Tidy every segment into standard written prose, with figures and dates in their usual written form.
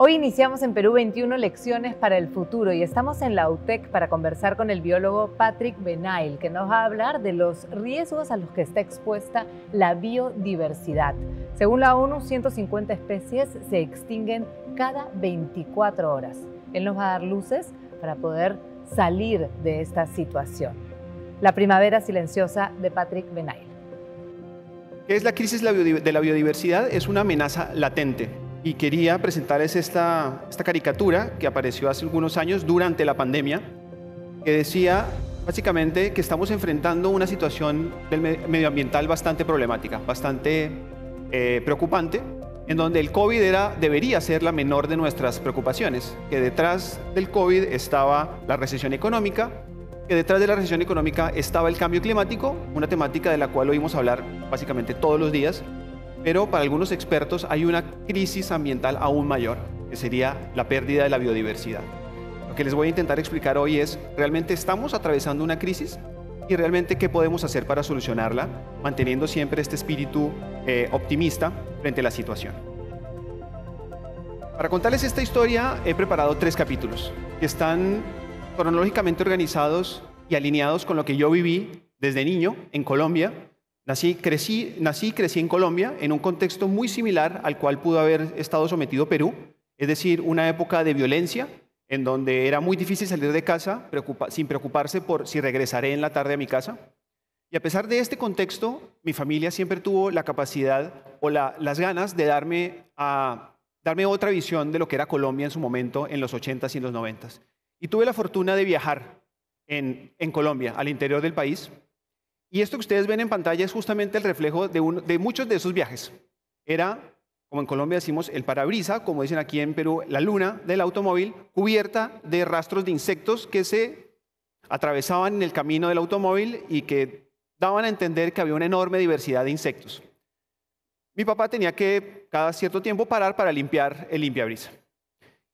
Hoy iniciamos en Perú 21 lecciones para el futuro y estamos en la UTEC para conversar con el biólogo Patrick Benail, que nos va a hablar de los riesgos a los que está expuesta la biodiversidad. Según la ONU, 150 especies se extinguen cada 24 horas. Él nos va a dar luces para poder salir de esta situación. La primavera silenciosa de Patrick Benail. ¿Qué es la crisis de la biodiversidad? Es una amenaza latente. Y quería presentarles esta caricatura que apareció hace algunos años durante la pandemia, que decía básicamente que estamos enfrentando una situación medioambiental bastante problemática, bastante preocupante, en donde el COVID debería ser la menor de nuestras preocupaciones, que detrás del COVID estaba la recesión económica, que detrás de la recesión económica estaba el cambio climático, una temática de la cual oímos hablar básicamente todos los días. Pero para algunos expertos hay una crisis ambiental aún mayor, que sería la pérdida de la biodiversidad. Lo que les voy a intentar explicar hoy es, ¿realmente estamos atravesando una crisis? Y realmente, ¿qué podemos hacer para solucionarla, manteniendo siempre este espíritu optimista frente a la situación? Para contarles esta historia, he preparado 3 capítulos, que están cronológicamente organizados y alineados con lo que yo viví desde niño en Colombia. Nací y crecí en Colombia, en un contexto muy similar al cual pudo haber estado sometido Perú, es decir, una época de violencia, en donde era muy difícil salir de casa sin preocuparse por si regresaré en la tarde a mi casa. Y a pesar de este contexto, mi familia siempre tuvo la capacidad o las ganas de darme otra visión de lo que era Colombia en su momento, en los 80s y en los 90s. Y tuve la fortuna de viajar en Colombia, al interior del país. Y esto que ustedes ven en pantalla es justamente el reflejo de muchos de esos viajes. Era, como en Colombia decimos, el parabrisa, como dicen aquí en Perú, la luna del automóvil, cubierta de rastros de insectos que se atravesaban en el camino del automóvil y que daban a entender que había una enorme diversidad de insectos. Mi papá tenía que cada cierto tiempo parar para limpiar el limpiabrisa.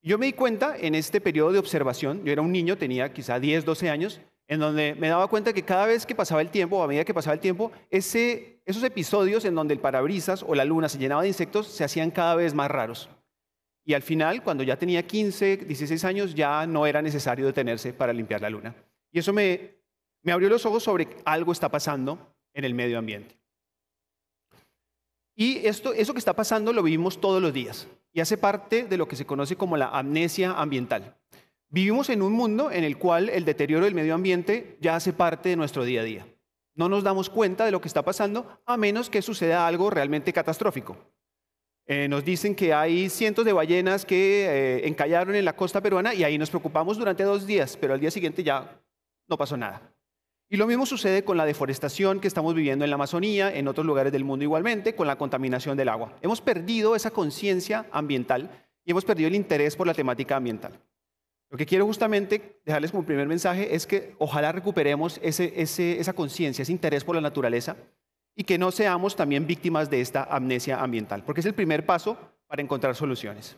Yo me di cuenta en este periodo de observación, yo era un niño, tenía quizá 10, 12 años, en donde me daba cuenta que cada vez que pasaba el tiempo, o a medida que pasaba el tiempo, esos episodios en donde el parabrisas o la luna se llenaba de insectos se hacían cada vez más raros. Y al final, cuando ya tenía 15, 16 años, ya no era necesario detenerse para limpiar la luna. Y eso me abrió los ojos sobre que algo está pasando en el medio ambiente. Y eso que está pasando lo vivimos todos los días y hace parte de lo que se conoce como la amnesia ambiental. Vivimos en un mundo en el cual el deterioro del medio ambiente ya hace parte de nuestro día a día. No nos damos cuenta de lo que está pasando a menos que suceda algo realmente catastrófico. Nos dicen que hay cientos de ballenas que encallaron en la costa peruana y ahí nos preocupamos durante 2 días, pero al día siguiente ya no pasó nada. Y lo mismo sucede con la deforestación que estamos viviendo en la Amazonía, en otros lugares del mundo igualmente, con la contaminación del agua. Hemos perdido esa conciencia ambiental y hemos perdido el interés por la temática ambiental. Lo que quiero justamente dejarles como primer mensaje es que ojalá recuperemos esa conciencia, ese interés por la naturaleza y que no seamos también víctimas de esta amnesia ambiental, porque es el primer paso para encontrar soluciones.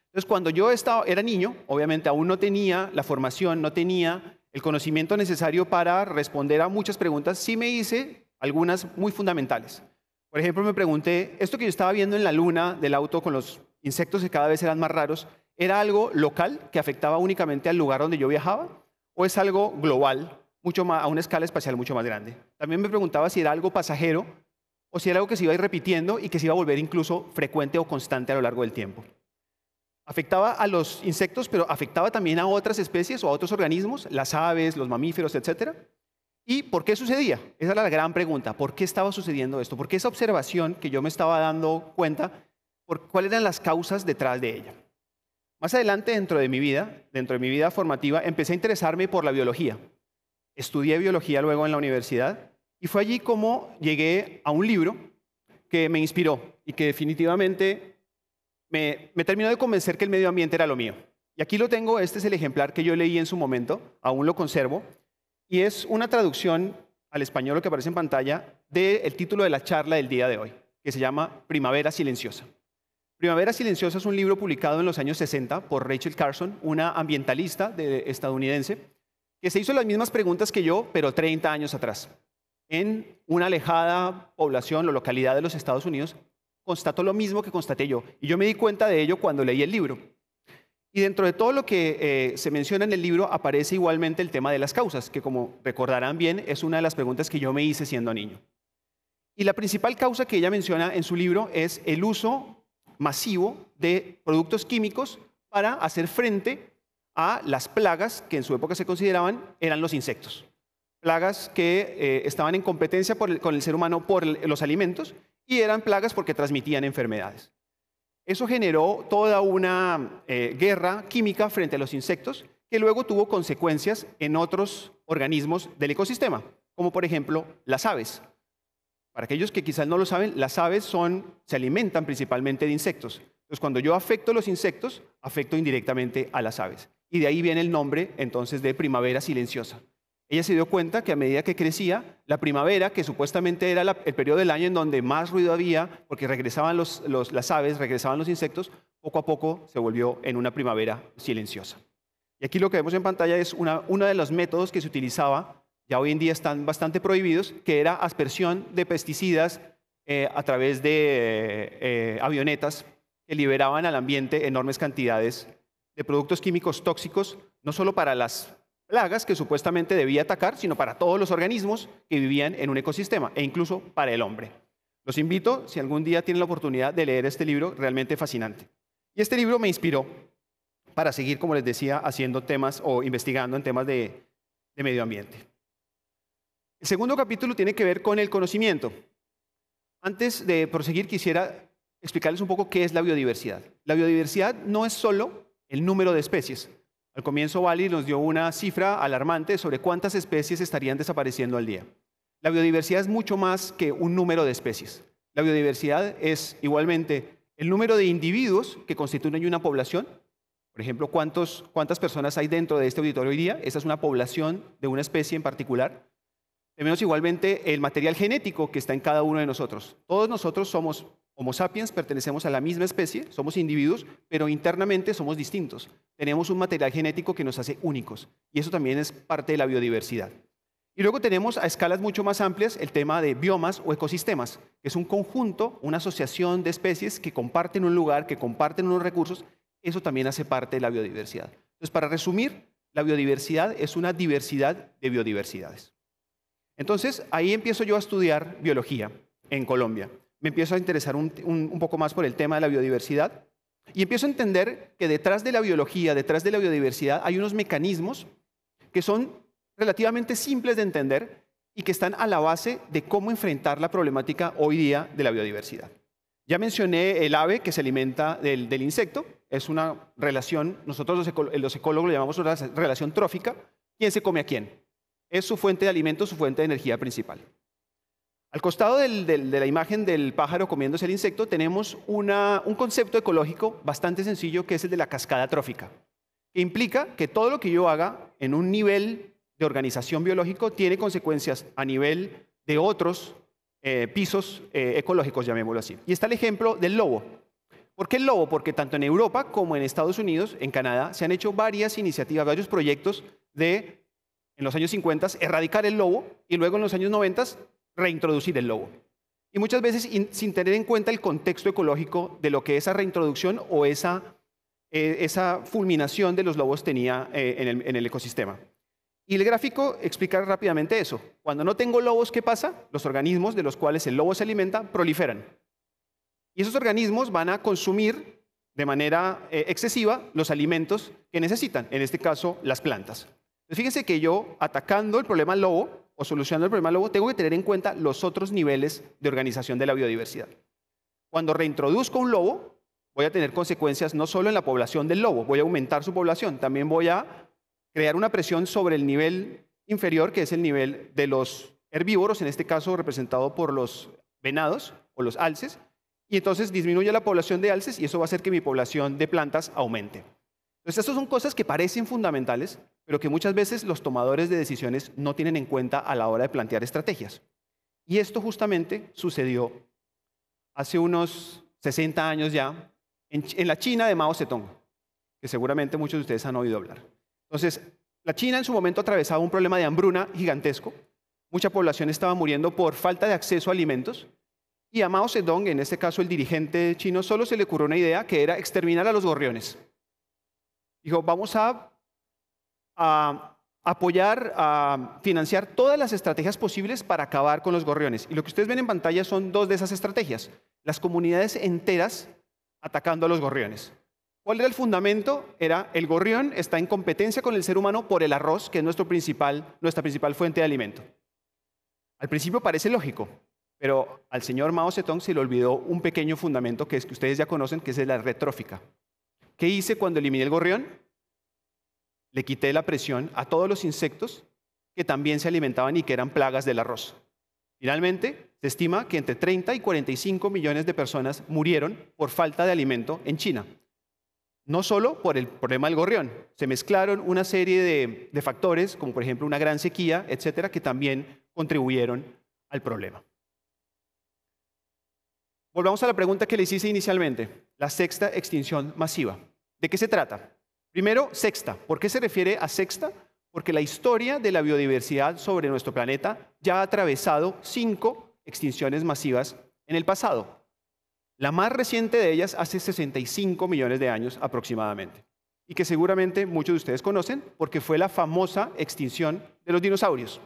Entonces, cuando yo era niño, obviamente aún no tenía la formación, no tenía el conocimiento necesario para responder a muchas preguntas, sí me hice algunas muy fundamentales. Por ejemplo, me pregunté, ¿esto que yo estaba viendo en la luna del auto con los insectos que cada vez eran más raros, ¿era algo local que afectaba únicamente al lugar donde yo viajaba? ¿O es algo global, a una escala espacial mucho más grande? También me preguntaba si era algo pasajero o si era algo que se iba a ir repitiendo y que se iba a volver incluso frecuente o constante a lo largo del tiempo. Afectaba a los insectos, pero afectaba también a otras especies o a otros organismos, las aves, los mamíferos, etc. ¿Y por qué sucedía? Esa era la gran pregunta. ¿Por qué estaba sucediendo esto? ¿Por qué esa observación que yo me estaba dando cuenta, cuáles eran las causas detrás de ella? Más adelante, dentro de mi vida formativa, empecé a interesarme por la biología. Estudié biología luego en la universidad y fue allí como llegué a un libro que me inspiró y que definitivamente me terminó de convencer que el medio ambiente era lo mío. Y aquí lo tengo, este es el ejemplar que yo leí en su momento, aún lo conservo, y es una traducción al español, lo que aparece en pantalla, del título de la charla del día de hoy, que se llama Primavera silenciosa. Primavera silenciosa es un libro publicado en los años 60 por Rachel Carson, una ambientalista estadounidense, que se hizo las mismas preguntas que yo, pero 30 años atrás, en una alejada población o localidad de los Estados Unidos, constató lo mismo que constaté yo. Y yo me di cuenta de ello cuando leí el libro. Y dentro de todo lo que se menciona en el libro aparece igualmente el tema de las causas, que como recordarán bien es una de las preguntas que yo me hice siendo niño. Y la principal causa que ella menciona en su libro es el uso masivo de productos químicos para hacer frente a las plagas que en su época se consideraban eran los insectos. Plagas que estaban en competencia con el ser humano por los alimentos y eran plagas porque transmitían enfermedades. Eso generó toda una guerra química frente a los insectos que luego tuvo consecuencias en otros organismos del ecosistema, como por ejemplo las aves. Para aquellos que quizás no lo saben, las aves se alimentan principalmente de insectos. Entonces, cuando yo afecto los insectos, afecto indirectamente a las aves. Y de ahí viene el nombre entonces de primavera silenciosa. Ella se dio cuenta que a medida que crecía, la primavera, que supuestamente era el periodo del año en donde más ruido había, porque regresaban las aves, regresaban los insectos, poco a poco se volvió en una primavera silenciosa. Y aquí lo que vemos en pantalla es uno de los métodos que se utilizaba, ya hoy en día están bastante prohibidos, que era aspersión de pesticidas a través de avionetas que liberaban al ambiente enormes cantidades de productos químicos tóxicos, no solo para las plagas que supuestamente debía atacar, sino para todos los organismos que vivían en un ecosistema e incluso para el hombre. Los invito, si algún día tienen la oportunidad de leer este libro, realmente fascinante. Y este libro me inspiró para seguir, como les decía, haciendo temas o investigando en temas de medio ambiente. El segundo capítulo tiene que ver con el conocimiento. Antes de proseguir, quisiera explicarles un poco qué es la biodiversidad. La biodiversidad no es solo el número de especies. Al comienzo, Vali nos dio una cifra alarmante sobre cuántas especies estarían desapareciendo al día. La biodiversidad es mucho más que un número de especies. La biodiversidad es igualmente el número de individuos que constituyen una población. Por ejemplo, ¿cuántas personas hay dentro de este auditorio hoy día? Esa es una población de una especie en particular. Tenemos igualmente el material genético que está en cada uno de nosotros. Todos nosotros somos Homo sapiens, pertenecemos a la misma especie, somos individuos, pero internamente somos distintos. Tenemos un material genético que nos hace únicos y eso también es parte de la biodiversidad. Y luego tenemos a escalas mucho más amplias el tema de biomas o ecosistemas, que es un conjunto, una asociación de especies que comparten un lugar, que comparten unos recursos. Eso también hace parte de la biodiversidad. Entonces, para resumir, la biodiversidad es una diversidad de biodiversidades. Entonces, ahí empiezo yo a estudiar biología en Colombia. Me empiezo a interesar un poco más por el tema de la biodiversidad y empiezo a entender que detrás de la biología, detrás de la biodiversidad, hay unos mecanismos que son relativamente simples de entender y que están a la base de cómo enfrentar la problemática hoy día de la biodiversidad. Ya mencioné el ave que se alimenta del insecto, es una relación, nosotros los ecólogos lo llamamos una relación trófica. ¿Quién se come a quién? Es su fuente de alimento, su fuente de energía principal. Al costado de la imagen del pájaro comiéndose el insecto tenemos un concepto ecológico bastante sencillo que es el de la cascada trófica, que implica que todo lo que yo haga en un nivel de organización biológico tiene consecuencias a nivel de otros pisos ecológicos, llamémoslo así. Y está el ejemplo del lobo. ¿Por qué el lobo? Porque tanto en Europa como en Estados Unidos, en Canadá, se han hecho varias iniciativas, varios proyectos de, en los años 50, erradicar el lobo y luego en los años 90 reintroducir el lobo. Y muchas veces sin tener en cuenta el contexto ecológico de lo que esa reintroducción o esa fulminación de los lobos tenía en el ecosistema. Y el gráfico explica rápidamente eso. Cuando no tengo lobos, ¿qué pasa? Los organismos de los cuales el lobo se alimenta proliferan. Y esos organismos van a consumir de manera excesiva los alimentos que necesitan, en este caso las plantas. Entonces, fíjense que yo, atacando el problema lobo, o solucionando el problema lobo, tengo que tener en cuenta los otros niveles de organización de la biodiversidad. Cuando reintroduzco un lobo, voy a tener consecuencias no solo en la población del lobo, voy a aumentar su población, también voy a crear una presión sobre el nivel inferior, que es el nivel de los herbívoros, en este caso representado por los venados o los alces, y entonces disminuye la población de alces y eso va a hacer que mi población de plantas aumente. Entonces, estas son cosas que parecen fundamentales, pero que muchas veces los tomadores de decisiones no tienen en cuenta a la hora de plantear estrategias. Y esto justamente sucedió hace unos 60 años ya en la China de Mao Zedong, que seguramente muchos de ustedes han oído hablar. Entonces, la China en su momento atravesaba un problema de hambruna gigantesco. Mucha población estaba muriendo por falta de acceso a alimentos Y a Mao Zedong, en este caso el dirigente chino, solo se le ocurrió una idea que era exterminar a los gorriones. Dijo, vamos a apoyar, a financiar todas las estrategias posibles para acabar con los gorriones. Y lo que ustedes ven en pantalla son dos de esas estrategias. Las comunidades enteras atacando a los gorriones. ¿Cuál era el fundamento? Era el gorrión está en competencia con el ser humano por el arroz, que es nuestra principal fuente de alimento. Al principio parece lógico, pero al señor Mao Zedong se le olvidó un pequeño fundamento que ustedes ya conocen, que es la red trófica. ¿Qué hice cuando eliminé el gorrión? Le quité la presión a todos los insectos que también se alimentaban y que eran plagas del arroz. Finalmente, se estima que entre 30 y 45 millones de personas murieron por falta de alimento en China. No solo por el problema del gorrión, se mezclaron una serie de factores, como por ejemplo una gran sequía, etcétera, que también contribuyeron al problema. Volvamos a la pregunta que les hice inicialmente, la sexta extinción masiva. ¿De qué se trata? Primero, sexta. ¿Por qué se refiere a sexta? Porque la historia de la biodiversidad sobre nuestro planeta ya ha atravesado 5 extinciones masivas en el pasado. La más reciente de ellas hace 65 millones de años aproximadamente, y que seguramente muchos de ustedes conocen porque fue la famosa extinción de los dinosaurios.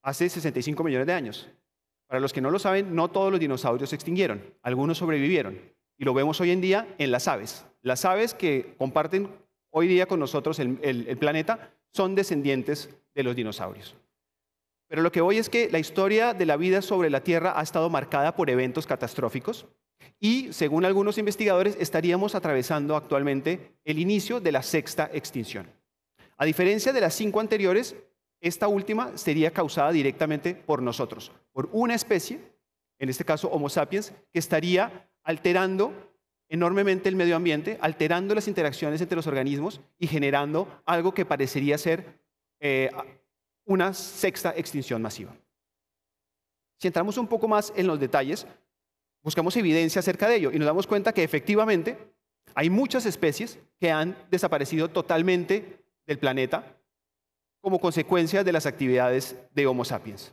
Hace 65 millones de años. Para los que no lo saben, no todos los dinosaurios se extinguieron, algunos sobrevivieron, y lo vemos hoy en día en las aves. Las aves que comparten hoy día con nosotros el planeta son descendientes de los dinosaurios. Pero lo que voy es que la historia de la vida sobre la Tierra ha estado marcada por eventos catastróficos y, según algunos investigadores, estaríamos atravesando actualmente el inicio de la sexta extinción. A diferencia de las 5 anteriores, esta última sería causada directamente por nosotros, por una especie, en este caso Homo sapiens, que estaría alterando enormemente el medio ambiente, alterando las interacciones entre los organismos y generando algo que parecería ser una sexta extinción masiva. Si entramos un poco más en los detalles, buscamos evidencia acerca de ello y nos damos cuenta que efectivamente hay muchas especies que han desaparecido totalmente del planeta como consecuencia de las actividades de Homo sapiens.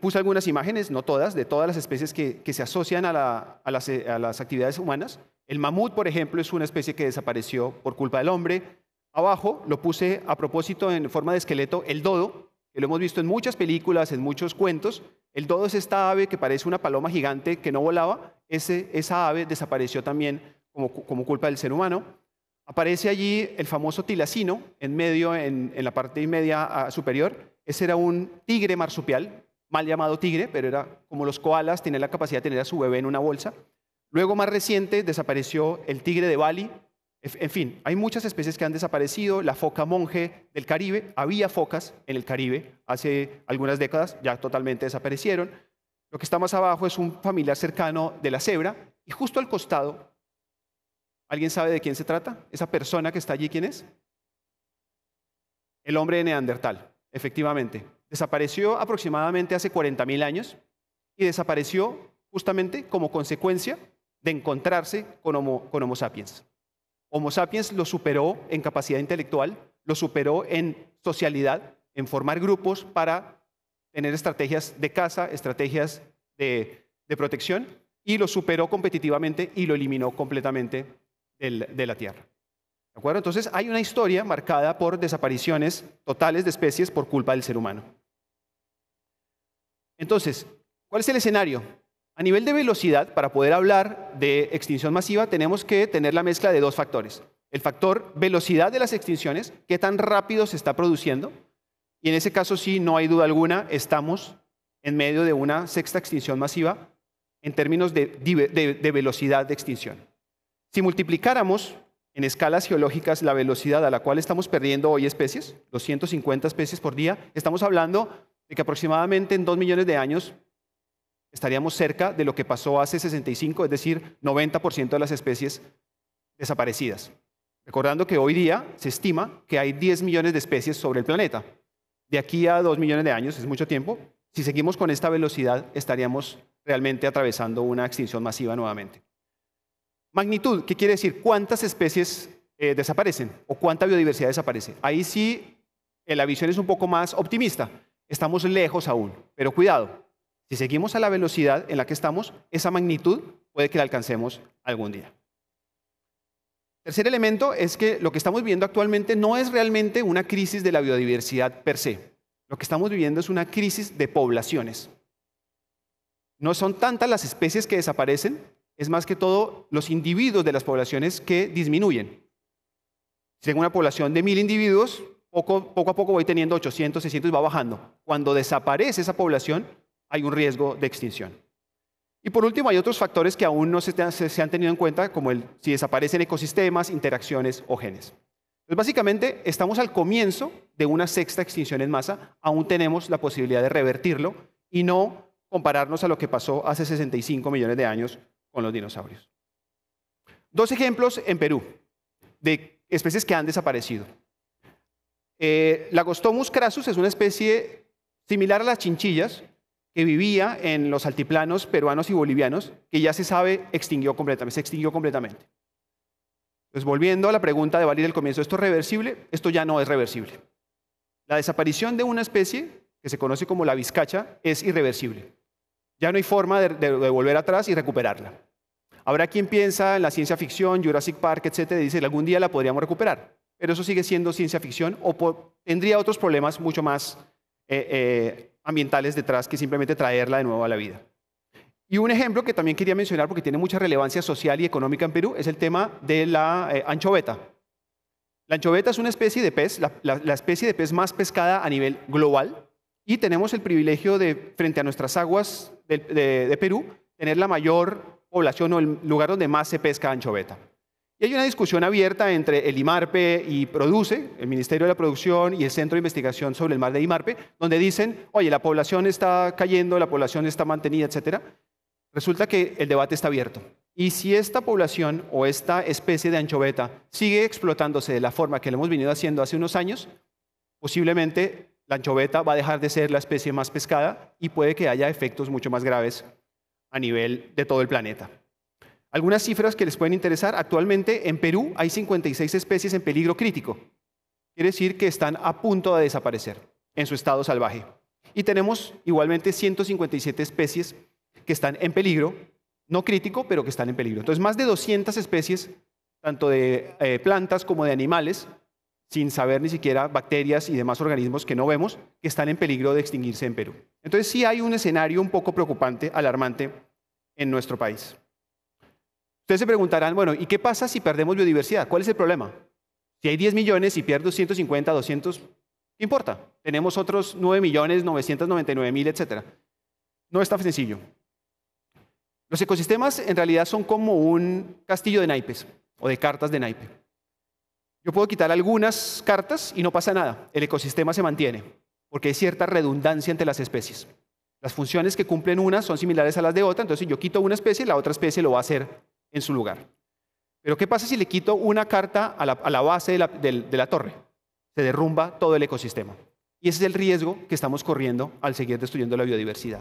Puse algunas imágenes, no todas, de todas las especies que se asocian a las actividades humanas. El mamut, por ejemplo, es una especie que desapareció por culpa del hombre. Abajo lo puse a propósito en forma de esqueleto, el dodo, que lo hemos visto en muchas películas, en muchos cuentos. El dodo es esta ave que parece una paloma gigante que no volaba. Esa ave desapareció también como culpa del ser humano. Aparece allí el famoso tilacino, en medio, en la parte media superior. Ese era un tigre marsupial, mal llamado tigre, pero era como los koalas, tiene la capacidad de tener a su bebé en una bolsa. Luego, más reciente, desapareció el tigre de Bali. En fin, hay muchas especies que han desaparecido. La foca monje del Caribe, había focas en el Caribe hace algunas décadas, ya totalmente desaparecieron. Lo que está más abajo es un familiar cercano de la cebra, y justo al costado, ¿alguien sabe de quién se trata? ¿Esa persona que está allí quién es? El hombre de Neandertal, efectivamente. Desapareció aproximadamente hace 40.000 años y desapareció justamente como consecuencia de encontrarse con Homo sapiens. Homo sapiens lo superó en capacidad intelectual, lo superó en socialidad, en formar grupos para tener estrategias de caza, estrategias de protección, y lo superó competitivamente y lo eliminó completamente de la Tierra. ¿De acuerdo? Entonces hay una historia marcada por desapariciones totales de especies por culpa del ser humano. Entonces, ¿cuál es el escenario? A nivel de velocidad, para poder hablar de extinción masiva, tenemos que tener la mezcla de 2 factores. El factor velocidad de las extinciones, qué tan rápido se está produciendo, y en ese caso sí, no hay duda alguna, estamos en medio de una sexta extinción masiva en términos de velocidad de extinción. Si multiplicáramos en escalas geológicas la velocidad a la cual estamos perdiendo hoy especies, 250 especies por día, estamos hablando de que aproximadamente en 2 millones de años estaríamos cerca de lo que pasó hace 65, es decir, 90% de las especies desaparecidas. Recordando que hoy día se estima que hay 10 millones de especies sobre el planeta. De aquí a 2 millones de años, es mucho tiempo, si seguimos con esta velocidad estaríamos realmente atravesando una extinción masiva nuevamente. Magnitud, ¿qué quiere decir? ¿Cuántas especies desaparecen o cuánta biodiversidad desaparece? Ahí sí la visión es un poco más optimista. Estamos lejos aún, pero cuidado. Si seguimos a la velocidad en la que estamos, esa magnitud puede que la alcancemos algún día. Tercer elemento es que lo que estamos viviendo actualmente no es realmente una crisis de la biodiversidad per se. Lo que estamos viviendo es una crisis de poblaciones. No son tantas las especies que desaparecen, es más que todo los individuos de las poblaciones que disminuyen. Si tengo una población de 1000 individuos, poco a poco voy teniendo 800, 600 y va bajando. Cuando desaparece esa población, hay un riesgo de extinción. Y por último, hay otros factores que aún no se han tenido en cuenta, como si desaparecen ecosistemas, interacciones o genes. Entonces, básicamente, estamos al comienzo de una sexta extinción en masa. Aún tenemos la posibilidad de revertirlo y no compararnos a lo que pasó hace 65 millones de años con los dinosaurios. Dos ejemplos en Perú de especies que han desaparecido. Lagostomus crassus es una especie similar a las chinchillas que vivía en los altiplanos peruanos y bolivianos, que ya se sabe se extinguió completamente. Entonces, volviendo a la pregunta de Valeria del comienzo, ¿esto es reversible? Esto ya no es reversible. La desaparición de una especie, que se conoce como la vizcacha, es irreversible. Ya no hay forma de volver atrás y recuperarla. Habrá quien piensa en la ciencia ficción, Jurassic Park, etcétera, y dice que algún día la podríamos recuperar. Pero eso sigue siendo ciencia ficción o tendría otros problemas mucho más ambientales detrás que simplemente traerla de nuevo a la vida. Y un ejemplo que también quería mencionar porque tiene mucha relevancia social y económica en Perú es el tema de la anchoveta. La anchoveta es una especie de pez, la especie de pez más pescada a nivel global, y tenemos el privilegio de, frente a nuestras aguas de Perú, tener la mayor población o el lugar donde más se pesca anchoveta. Y hay una discusión abierta entre el IMARPE y Produce, el Ministerio de la Producción y el Centro de Investigación sobre el Mar de IMARPE, donde dicen, oye, la población está cayendo, la población está mantenida, etcétera. Resulta que el debate está abierto. Y si esta población o esta especie de anchoveta sigue explotándose de la forma que lo hemos venido haciendo hace unos años, posiblemente la anchoveta va a dejar de ser la especie más pescada y puede que haya efectos mucho más graves a nivel de todo el planeta. Algunas cifras que les pueden interesar. Actualmente en Perú hay 56 especies en peligro crítico. Quiere decir que están a punto de desaparecer en su estado salvaje. Y tenemos igualmente 157 especies que están en peligro, no crítico, pero que están en peligro. Entonces, más de 200 especies, tanto de plantas como de animales, sin saber ni siquiera bacterias y demás organismos que no vemos, que están en peligro de extinguirse en Perú. Entonces, sí hay un escenario un poco preocupante, alarmante en nuestro país. Ustedes se preguntarán, bueno, ¿y qué pasa si perdemos biodiversidad? ¿Cuál es el problema? Si hay 10 millones y pierdo 150, 200, ¿qué importa? Tenemos otros 9.999.000, etc. No es tan sencillo. Los ecosistemas en realidad son como un castillo de naipes o de cartas de naipe. Yo puedo quitar algunas cartas y no pasa nada. El ecosistema se mantiene porque hay cierta redundancia entre las especies. Las funciones que cumplen unas son similares a las de otra, entonces si yo quito una especie, la otra especie lo va a hacer en su lugar. Pero ¿qué pasa si le quito una carta a la base de la torre? Se derrumba todo el ecosistema. Y ese es el riesgo que estamos corriendo al seguir destruyendo la biodiversidad.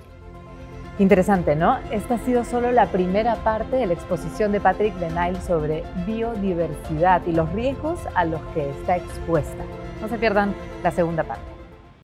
Interesante, ¿no? Esta ha sido solo la primera parte de la exposición de Patrick Benail sobre biodiversidad y los riesgos a los que está expuesta. No se pierdan la segunda parte.